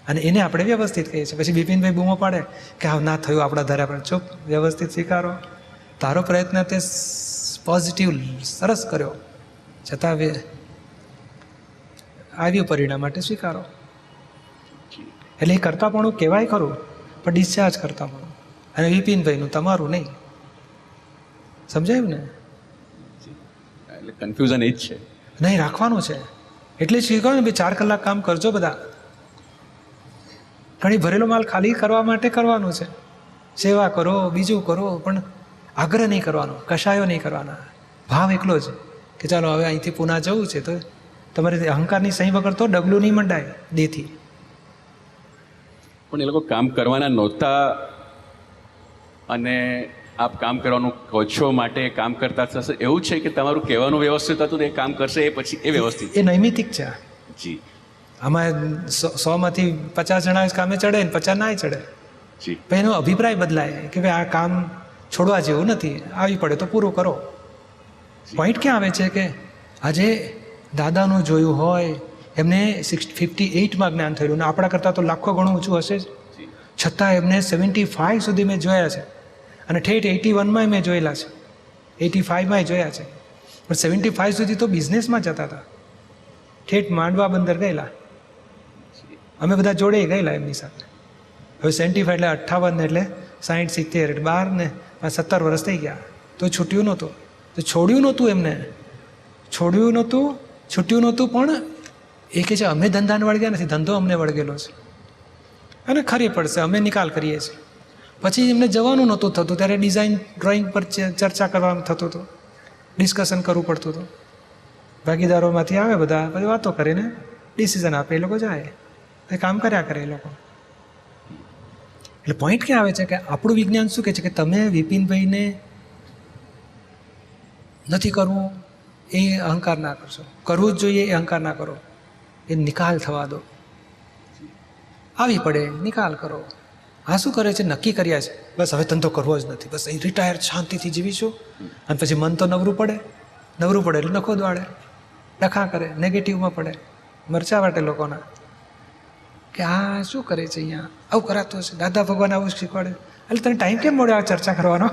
અને એને આપણે વ્યવસ્થિત કહીએ છીએ. પછી બિપિનભાઈ બૂમો પાડે કે આ ના થયું આપણા ધારે, આપણે ચૂપ, વ્યવસ્થિત સ્વીકારો. તારો પ્રયત્ન તે પોઝિટિવ સરસ કર્યો, છતાં આવ્યું પરિણામ માટે સ્વીકારો. એટલે એ કરતાપણું કહેવાય ખરું, પણ ડિસ્ચાર્જ કરતાપણું. અને વિપિનભાઈનું તમારું નહીં. સમજાયું ને? એટલે કન્ફ્યુઝન એ જ છે. નહીં, રાખવાનું છે. એટલે જ કહો ને ભાઈ 4 કલાક કામ કરજો બધા. ઘણી ભરેલો માલ ખાલી કરવા માટે કરવાનું છે. સેવા કરો, બીજું કરો, પણ આગ્રહ નહીં કરવાનો, કશાયો નહીં કરવાના. ભાવ એકલો જ કે ચાલો હવે અહીંથી પુના જવું છે, તો તમારે અહંકારની સહી વગર તો ડગલું નહીં મંડાય દેથી. પણ એ લોકો કામ કરવાના નહોતા અને આપ કામ કરવાનું કહો છો માટે એ કામ કરતા થશે, એવું છે કે તમારું કહેવાનું વ્યવસ્થિત હતું એ કામ કરશે એ પછી એ વ્યવસ્થિત? એ નૈમિતિક છે. જી. આમાં 100માંથી 50 જણા કામે ચડે ને 50 ના ચડે. જી. પણ એનો અભિપ્રાય બદલાય કે ભાઈ આ કામ છોડવા જેવું નથી, આવી પડે તો પૂરું કરો. પોઈન્ટ ક્યાં આવે છે કે આજે દાદાનું જોયું હોય, એમને 58માં જ્ઞાન થયેલું, ને આપણા કરતાં તો લાખો ગણું ઊંચું હશે જ, છતાં એમને 75 સુધી મેં જોયા છે. અને ઠેઠ 81માં મેં જોયેલા છે, 85માં જોયા છે. પણ 75 સુધી તો બિઝનેસમાં જતા હતા, ઠેઠ માંડવા બંદર ગયેલા, અમે બધા જોડે ગયેલા એમની સાથે. હવે 75 એટલે 58 એટલે 60 70 એટલે 12 ને 17 વર્ષ થઈ ગયા. તો છૂટ્યું નહોતું, તો છોડ્યું નહોતું એમને, છોડ્યું નહોતું. પણ એ કહે છે અમે ધંધાને વળગ્યા નથી, ધંધો અમને વળગેલો છે અને ખરી પડશે, અમે નિકાલ કરીએ છીએ. પછી એમને જવાનું નહોતું થતું, ત્યારે ડિઝાઇન ડ્રોઈંગ પર ચર્ચા કરવાનું થતું હતું, ડિસ્કશન કરવું પડતું હતું. ભાગીદારોમાંથી આવે બધા, પછી વાતો કરીને ડિસિઝન આપે, એ લોકો જાય, એ કામ કર્યા કરે એ લોકો. એટલે પોઈન્ટ ક્યાં આવે છે કે આપણું વિજ્ઞાન શું કહે છે કે તમે વિપિનભાઈને નથી કરવું એ અહંકાર ના કરશો, કરવું જ જોઈએ એ અહંકાર ના કરો, એ નિકાલ થવા દો. આવી પડે નિકાલ કરો. આ શું કરે છે, નક્કી કર્યા છે બસ હવે ધંધો કરવો જ નથી, બસ અહીં રિટાયર શાંતિથી જીવીશું. અને પછી મન તો નવરું પડે એટલે નખો દવાડે, ડખા કરે, નેગેટિવમાં પડે, મરચા વાટે લોકોના કે આ શું કરે છે અહીંયા, આવું કરાતું હશે, દાદા ભગવાન આવું શીખવાડે. એટલે તને ટાઈમ કેમ મળ્યો આ ચર્ચા કરવાનો,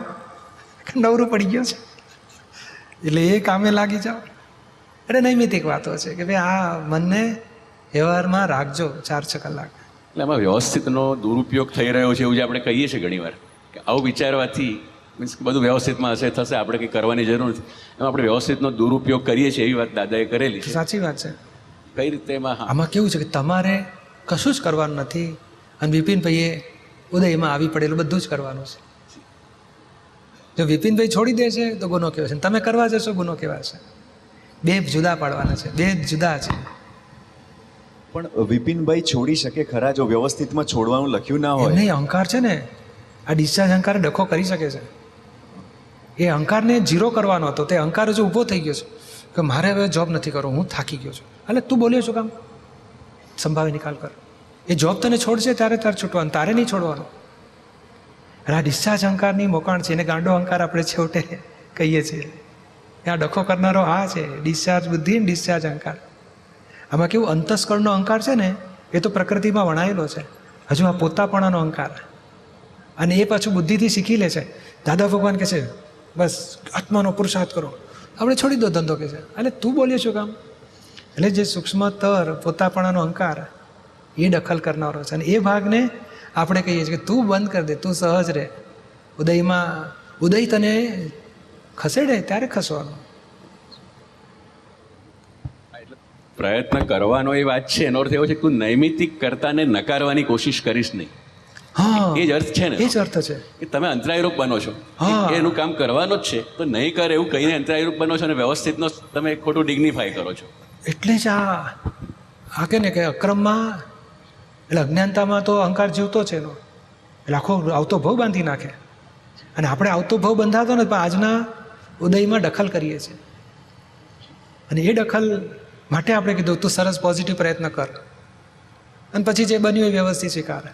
નવરું પડી ગયો છે એટલે એ કામે લાગી જાઓ. એટલે નૈમિતિક વાતો છે કે ભાઈ આ મનને વ્યવહારમાં રાખજો 4-6 કલાક. એટલે આમાં વ્યવસ્થિતનો દુરુપયોગ થઈ રહ્યો છે એવું જે આપણે કહીએ છીએ ઘણીવાર, કે આવું વિચારવાથી મીન્સ કે બધું વ્યવસ્થિતમાં હશે, થશે, આપણે કંઈ કરવાની જરૂર નથી, એમાં આપણે વ્યવસ્થિતનો દુરુપયોગ કરીએ છીએ એવી વાત દાદાએ કરેલી છે. સાચી વાત છે. કઈ રીતે એમાં? આમાં કેવું છે કે તમારે કશું જ કરવાનું નથી, અને વિપિનભાઈએ ઉદયમાં આવી પડેલું બધું જ કરવાનું છે. જો વિપિનભાઈ છોડી દે છે તો ગુનો કહેવાય છે, તમે કરવા જશો ગુનો કહેવાય છે. બે જુદા પાડવાના છે, બે જુદા છે. પણ વિપિનભાઈ છોડી શકે ખરા જો વ્યવસ્થિતમાં છોડવાનું લખ્યું ના હોય? એમને અહંકાર છે ને, આ ડિસ્ચાર્જ અહંકાર ડખો કરી શકે છે. એ અહંકારને ઝીરો કરવાનો હતો, તે અહંકાર જો ઊભો થઈ ગયો છે કે મારે હવે જોબ નથી કરવો, હું થાકી ગયો છું. એટલે તું બોલ્યો છો કામ સંભાવે નિકાલ કર. એ જોબ તને છોડશે ત્યારે તારે છૂટવાનું, તારે નહીં છોડવાનું. એટલે આ ડિસ્ચાર્જ અહંકારની મોકાણ છે, એને ગાંડો અહંકાર આપણે છેવટે કહીએ છીએ. આ ડખો કરનારો આ છે ડિસ્ચાર્જ બુદ્ધિ, ડિસ્ચાર્જ અહંકાર. આમાં કેવું અંતસ્કરણનો અહંકાર છે ને, એ તો પ્રકૃતિમાં વણાયેલો છે. હજુ આ પોતાપણાનો અહંકાર, અને એ પાછું બુદ્ધિથી શીખી લે છે. દાદા ભગવાન કહે છે બસ આત્માનો પુરુષાર્થ કરો, આપણે છોડી દો ધંધો કહે છે. એટલે તું બોલ્યો છો કામ. એટલે જે સૂક્ષ્મતર પોતાપણાનો અહંકાર એ દખલ કરનારો છે, અને એ ભાગને આપણે કહીએ છીએ કે તું બંધ કરી દે, તું સહજ રહે. ઉદય તને ખસેડે ત્યારે ખસવાનો. પ્રયત્ન કરવાનો એ વાત છે, એનો અર્થ એવો છે કે તું નૈમિતિક કરતાને નકારવાની કોશિશ કરીશ નહીં. હા, એ જ અર્થ છે ને, એ જ અર્થ છે કે તમે અંતરાયરૂપ બનો છો. હા. એનું કામ કરવાનું જ છે, તો નહીં કરે એવું કહીને અંતરાયરૂપ બનો છો અને વ્યવસ્થિતનો તમે ખોટું ડિગ્નિફાય કરો છો. એટલે જ આ કે ને કે અક્રમમાં, એટલે અજ્ઞાનતામાં તો અહંકાર જીવતો છે એનો, એટલે આખો આવતો ભાવ બાંધી નાખે. અને આપણે આવતો ભાવ બંધાતો ને પણ આજના ઉદયમાં દખલ કરીએ છીએ. અને એ દખલ માટે આપણે કીધું તું સરસ પોઝિટિવ પ્રયત્ન કર, અને પછી જે બન્યું એ વ્યવસ્થિત સ્વીકાર.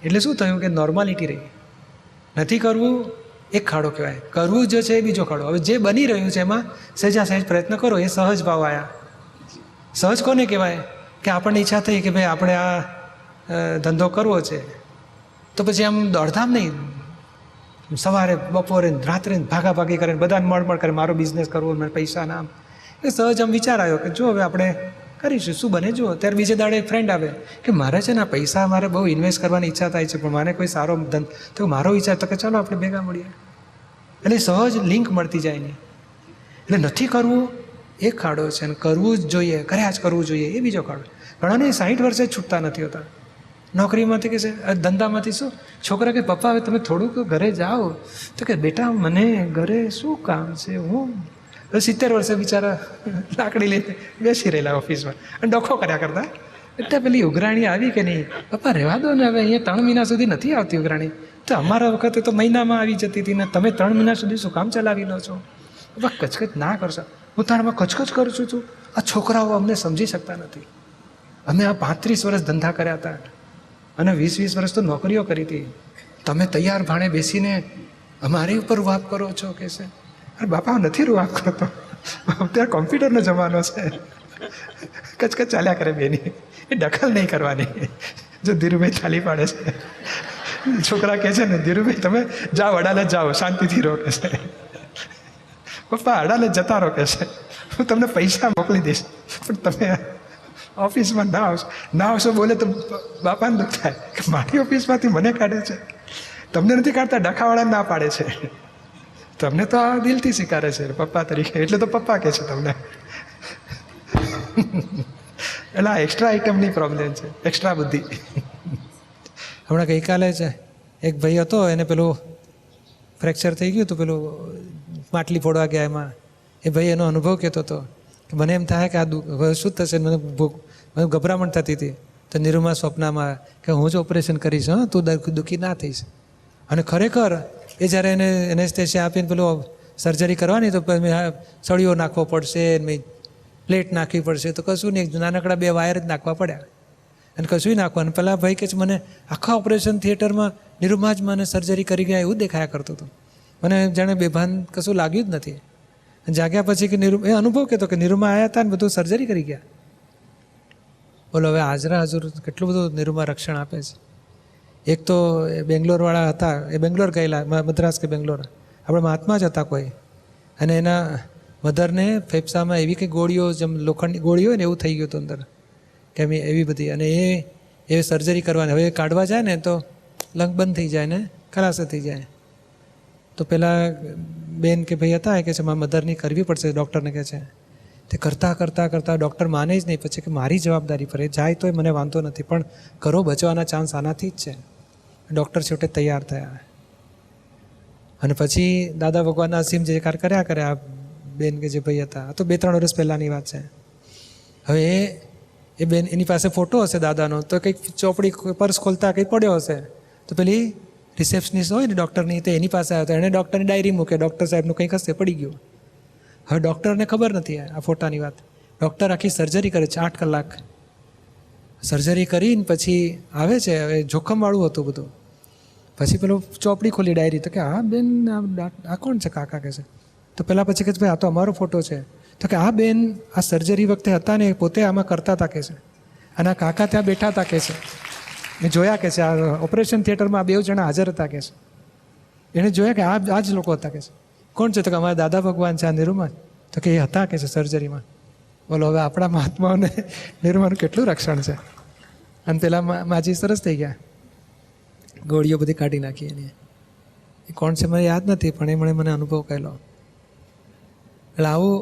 એટલે શું થયું કે નોર્માલિટી રહી. નથી કરવું એક ખાડો કહેવાય, કરવું જે છે એ બીજો ખાડો. હવે જે બની રહ્યું છે એમાં સહેજા સહેજ પ્રયત્ન કરો, એ સહજ ભાવ આવ્યા. સહજ કોને કહેવાય કે આપણને ઈચ્છા થઈ કે ભાઈ આપણે આ ધંધો કરવો છે, તો પછી આમ દોડધામ નહીં, સવારે બપોરે રાત્રે ભાગાભાગી કરીને બધાને મળમળ કરે મારો બિઝનેસ કરવો, મને પૈસા ના આમ. એ સહજ આમ વિચાર આવ્યો કે જો હવે આપણે કરીશું, શું બને જુઓ. ત્યારે બીજે દાડે એક ફ્રેન્ડ આવે કે મારે છે ને આ પૈસા મારે બહુ ઇન્વેસ્ટ કરવાની ઈચ્છા થાય છે, પણ મને કોઈ સારો તો મારો વિચાર તો કે ચાલો આપણે ભેગા મળીએ. એટલે સહજ લિંક મળતી જાય નહીં. એટલે નથી કરવું એક ખાડો છે, અને કરવું જ જોઈએ, કર્યા જ કરવું જોઈએ એ બીજો ખાડો. ઘણાને 60 વર્ષે જ છૂટતા નથી હોતા નોકરીમાંથી, કે છે ધંધામાંથી. શું છોકરા કે પપ્પા હવે તમે થોડુંક ઘરે જાઓ, તો કે બેટા મને ઘરે શું કામ છે, હું 70 વર્ષે બિચારા લાકડી લઈને બેસી રહેલા ઓફિસમાં અને ડખો કર્યા કરતા. એટલે પેલી ઉઘરાણી આવી કે નહીં, પપ્પા રહેવા દો ને, હવે અહીંયા 3 મહિના સુધી નથી આવતી ઉઘરાણી, તો અમારા વખતે તો મહિનામાં આવી જતી હતી ને તમે 3 મહિના સુધી શું કામ ચલાવી લો છો? પપ્પા કચકચ ના કરશો. હું તારામાં કચકચ કરું છું. આ છોકરાઓ અમને સમજી શકતા નથી. અમે આ 35 વર્ષ ધંધા કર્યા હતા અને 20 વર્ષ તો નોકરીઓ કરી હતી. તમે તૈયાર ભાણે બેસીને અમારી ઉપર રૂઆબ કરો છો કે છે. અરે બાપા નથી રૂઆબ કરતો, અત્યારે કોમ્પ્યુટરનો જમાનો છે. કચકચ ચાલ્યા કરે બેની, એ દખલ નહીં કરવાની. જો ધીરુભાઈ ચાલી પાડે છે, છોકરા કહે છે ને ધીરુભાઈ તમે જાઓ અડાલત જાઓ, શાંતિથી રહો કે છે. પપ્પા અડાલત જતા રહો કે છે, હું તમને પૈસા મોકલી દઈશ, પણ તમે ઓફિસમાં ના આવશો બોલે તો બાપાને દુઃખ થાય કે મારી ઓફિસમાંથી મને કાઢે છે. તમને નથી કાઢતા, ડખાવાળાને ના પાડે છે. તમને તો આ દિલથી સ્વીકારે છે પપ્પા તરીકે, એટલે તો પપ્પા કહે છે તમને. એટલે આ એક્સ્ટ્રા આઇટમની પ્રોબ્લેમ છે, એક્સ્ટ્રા બુદ્ધિ. હમણાં ગઈકાલે છે એક ભાઈ હતો, એને પેલું ફ્રેક્ચર થઈ ગયું હતું, પેલું માટલી ફોડવા ગયા એમાં. એ ભાઈ એનો અનુભવ કહેતો હતો કે મને એમ થાય કે આ શું થશે, મને ગભરામણ થતી હતી. તો નિરૂમા સ્વપ્નમાં કે હું જ ઓપરેશન કરીશ, હા તું દુઃખી ના થઈશ. અને ખરેખર એ જ્યારે એને એનેસ્થેસિયા આપીને પેલું સર્જરી કરવાની, તો સળીઓ નાખવો પડશે, પ્લેટ નાખવી પડશે, તો કશું નહીં, નાનકડા 2 વાયર જ નાખવા પડ્યા અને કશું નાખવાનું. પેલા ભાઈ કે છે મને આખા ઓપરેશન થિયેટરમાં નિરૂમા જ મને સર્જરી કરી ગયા એવું દેખાયા કરતું હતું. મને જાણે બેભાન કશું લાગ્યું જ નથી. જાગ્યા પછી કે એ અનુભવ કહેતો કે નિરૂમા આવ્યા હતા ને બધું સર્જરી કરી ગયા. બોલો હવે હાજરા હજુર કેટલું બધું નિરૂમા રક્ષણ આપે છે. એક તો બેંગ્લોરવાળા હતા, એ બેંગ્લોર ગયેલા, મદ્રાસ કે બેંગ્લોર, આપણે મહાત્મા જ હતા કોઈ, અને એના મધરને ફેફસામાં એવી કંઈ ગોળીઓ, જેમ લોખંડની ગોળીઓ હોય ને એવું થઈ ગયું હતું અંદર, કેમ એવી બધી. અને એ સર્જરી કરવાની, હવે કાઢવા જાય ને તો લંગ બંધ થઈ જાય ને ખલાસ થઈ જાય. તો પેલા બેન કે ભાઈ હતા કે છે મારા મધરની કરવી પડશે, ડૉક્ટરને કહે છે. તે કરતાં ડૉક્ટર માને જ નહીં. પછી કે મારી જવાબદારી પર એ જાય તોય મને વાંધો નથી, પણ કરો, બચવાના ચાન્સ આનાથી જ છે. ડૉક્ટર છેવટે તૈયાર થયા. અને પછી દાદા ભગવાનના અસીમ જે કાર કર્યા કરે આ બેન કે જે ભાઈ હતા, આ તો 2-3 વર્ષ પહેલાંની વાત છે. હવે એ બેન, એની પાસે ફોટો હશે દાદાનો, તો કંઈક ચોપડી પર્સ ખોલતા કંઈક પડ્યો હશે, તો પેલી રિસેપ્શનિસ્ટ હોય ને ડૉક્ટરની, તો એની પાસે આવ્યો તો એણે ડૉક્ટરની ડાયરી મૂકે, ડૉક્ટર સાહેબનું કંઈક હશે પડી ગયું. હવે ડૉક્ટરને ખબર નથી આ ફોટાની વાત. ડૉક્ટર આખી સર્જરી કરે છે 8 કલાક. સર્જરી કરીને પછી આવે છે, હવે જોખમવાળું હતું બધું. પછી પેલો ચોપડી ખોલી ડાયરી, તો કે હા બેન આ કોણ છે કાકા કહે છે. તો પહેલાં પછી કહે છે ભાઈ આ તો અમારો ફોટો છે. તો કે આ બેન આ સર્જરી વખતે હતા ને પોતે આમાં કરતા હતા કે છે, અને આ કાકા ત્યાં બેઠા હતા કે છે. મેં જોયા કે છે આ ઓપરેશન થિયેટરમાં 2 જણા હાજર હતા કે છે. એણે જોયા કે આ જ લોકો હતા કે છે. કોણ છે? તો કે અમારા દાદા ભગવાન છે આ નિરૂમા. તો કે એ હતા કે છે સર્જરીમાં. બોલો હવે આપણા મહાત્માઓને નિરૂમાનું કેટલું રક્ષણ છે. અને પેલા માજી સરસ થઈ ગયા, ગોળીઓ બધી કાઢી નાખી એની. એ કોણ છે મને યાદ નથી, પણ એ મને અનુભવ કહેલો. એટલે આવું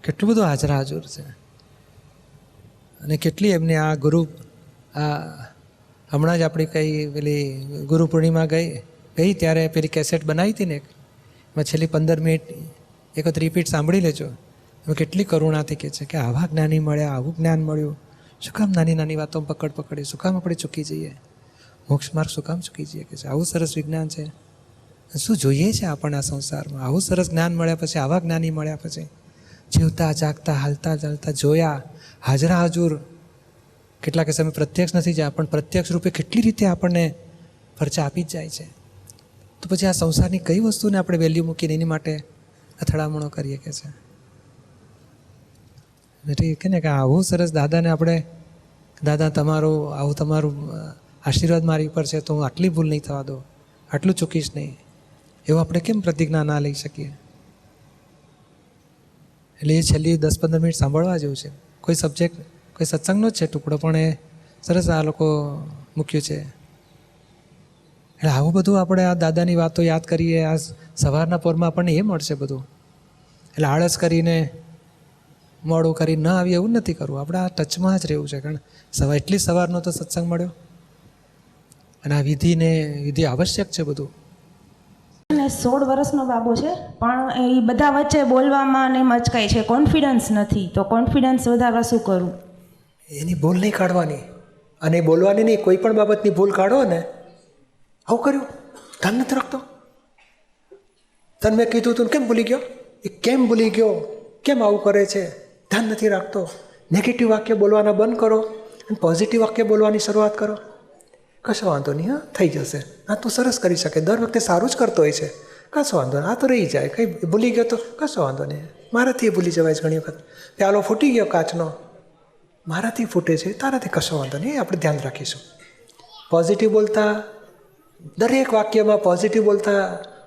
કેટલું બધું હાજરા હાજર છે. અને કેટલી એમની આ ગુરુ, આ હમણાં જ આપણી કઈ પેલી ગુરુ પૂર્ણિમા ગઈ ત્યારે પેલી કેસેટ બનાવી હતી ને, એમાં છેલ્લી 15 મિનિટ એક વખત રિપીટ સાંભળી લેજો. એમાં કેટલી કરુણાથી કહે છે કે આવા જ્ઞાની મળ્યા, આવું જ્ઞાન મળ્યું, શું કામ નાની નાની વાતો પકડી, શું કામ આપણે ચૂકી જઈએ, મોક્ષ માર્ગ શું કામ ચૂકી જઈએ કે છે. આવું સરસ વિજ્ઞાન છે. શું જોઈએ છે આપણને આ સંસારમાં? આવું સરસ જ્ઞાન મળ્યા પછી, આવા જ્ઞાની મળ્યા પછી, જીવતા જાગતા હાલતા ચાલતા જોયા, હાજરા હાજુર. કેટલાક સમય પ્રત્યક્ષ નથી જાય, પણ પ્રત્યક્ષ રૂપે કેટલી રીતે આપણને પરચા આપી જ જાય છે. તો પછી આ સંસારની કઈ વસ્તુને આપણે વેલ્યુ મૂકીને એની માટે અથડામણો કરીએ કે છે. કે ને કે આવું સરસ દાદાને આપણે દાદા તમારું આશીર્વાદ મારી ઉપર છે તો હું આટલી ભૂલ નહીં થવા દો, આટલું ચૂકીશ નહીં, એવું આપણે કેમ પ્રતિજ્ઞા ના લઈ શકીએ? એટલે એ છેલ્લી 10-15 મિનિટ સાંભળવા જેવું છે. કોઈ સબ્જેક્ટ, કોઈ સત્સંગનો જ છે ટુકડો, પણ એ સરસ આ લોકો મૂક્યું છે. એટલે આવું બધું આપણે આ દાદાની વાતો યાદ કરીએ, આ સવારના પોરમાં આપણને એ મળશે બધું. એટલે આળસ કરીને મોડું કરી ન આવીએ એવું નથી કરવું, આપણે આ ટચમાં જ રહેવું છે. કારણ એટલી સવારનો તો સત્સંગ મળ્યો, અને આ વિધિ આવશ્યક છે બધું. અને 16 વર્ષનો બાબો છે, પણ એ બધા વચ્ચે બોલવામાં ને એમ અચકાય છે, કોન્ફિડન્સ નથી. તો કોન્ફિડન્સ વધારવા શું કરું? એની ભૂલ નહીં કાઢવાની, અને બોલવાની નહીં. કોઈ પણ બાબતની ભૂલ કાઢો ને, આવું કર્યું, ધ્યાન નથી રાખતો, તને મેં કીધું તું કેમ ભૂલી ગયો? એ કેમ ભૂલી ગયો? કેમ આવું કરે છે? ધ્યાન નથી રાખતો. નેગેટિવ વાક્ય બોલવાના બંધ કરો અને પોઝિટિવ વાક્ય બોલવાની શરૂઆત કરો. કશો વાંધો નહીં, હા થઈ જશે, આ તું સરસ કરી શકે, દર વખતે સારું જ કરતો હોય છે, કશો વાંધો નહીં, આ તો રહી જાય, કંઈ ભૂલી ગયો તો કશો વાંધો નહીં, મારાથી ભૂલી જવાય છે ઘણી વખત. પ્યાલો ફૂટી ગયો કાચનો, મારાથી ફૂટે છે, તારાથી કશો વાંધો નહીં, આપણે ધ્યાન રાખીશું. પોઝિટિવ બોલતા, દરેક વાક્યમાં પોઝિટિવ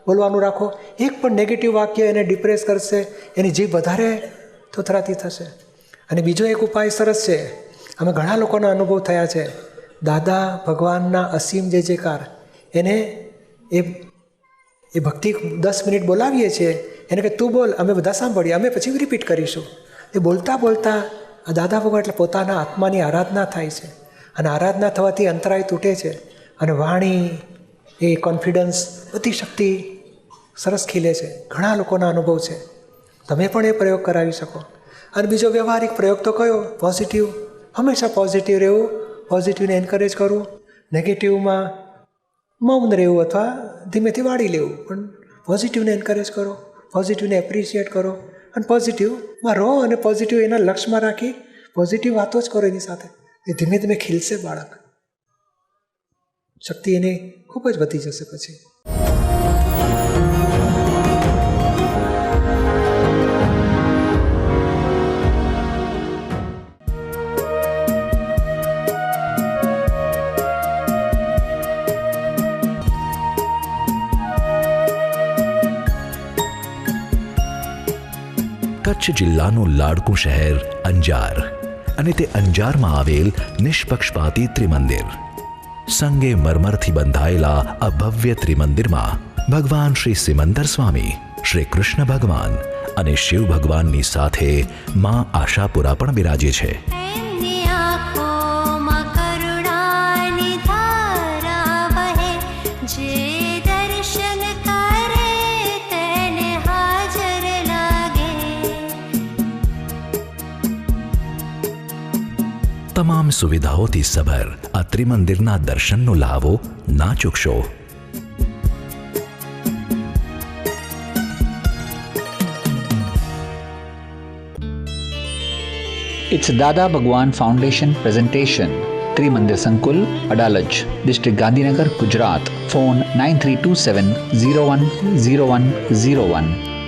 બોલવાનું રાખો. એક પણ નેગેટિવ વાક્ય એને ડિપ્રેસ કરશે, એની જીભ વધારે થોથરાતી થશે. અને બીજો એક ઉપાય સરસ છે, અમે ઘણા લોકોના અનુભવ થયા છે. દાદા ભગવાનના અસીમ જય જયકાર, એને એ ભક્તિ 10 મિનિટ બોલાવીએ છીએ, એને કે તું બોલ, અમે બધા સાંભળીએ, અમે પછી રિપીટ કરીશું. એ બોલતા બોલતા દાદા ભગવાન એટલે પોતાના આત્માની આરાધના થાય છે, અને આરાધના થવાથી અંતરાય તૂટે છે, અને વાણી, એ કોન્ફિડન્સ, બધી શક્તિ સરસ ખીલે છે. ઘણા લોકોના અનુભવ છે, તમે પણ એ પ્રયોગ કરાવી શકો. અને બીજો વ્યવહારિક પ્રયોગ તો કયો? પોઝિટિવ, હંમેશા પોઝિટિવ રહેવું, પોઝિટિવને એન્કરેજ કરવું, નેગેટિવમાં મૌન રહેવું અથવા ધીમેથી વાળી લેવું, પણ પોઝિટિવને એન્કરેજ કરો, પોઝિટિવને એપ્રિશિએટ કરો, અને પોઝિટિવમાં રહો, અને પોઝિટિવ એના લક્ષ્યમાં રાખી પોઝિટિવ વાતો જ કરો એની સાથે. એ ધીમે ધીમે ખીલશે બાળક, શક્તિ એની ખૂબ જ વધી જશે પછી. કચ્છ જિલ્લાનું લાડકું શહેર અંજાર, અને તે અંજારમાં આવેલ નિષ્પક્ષપાતી ત્રિમંદિર. સંગે મરમરથી બંધાયેલા આ ભવ્ય ત્રિમંદિરમાં ભગવાન શ્રી સિમંદર સ્વામી, શ્રી કૃષ્ણ ભગવાન અને શિવ ભગવાનની સાથે માં આશાપુરા પણ બિરાજે છે. તમામ સુવિધાઓથી સભર આ ત્રિમંદિરના દર્શનનો લાવો ના ચૂકશો. It's Dada Bhagwan Foundation presentation. Trimandir Sankul, Adalaj, District Gandhinagar, Gujarat. Phone 9327 010101.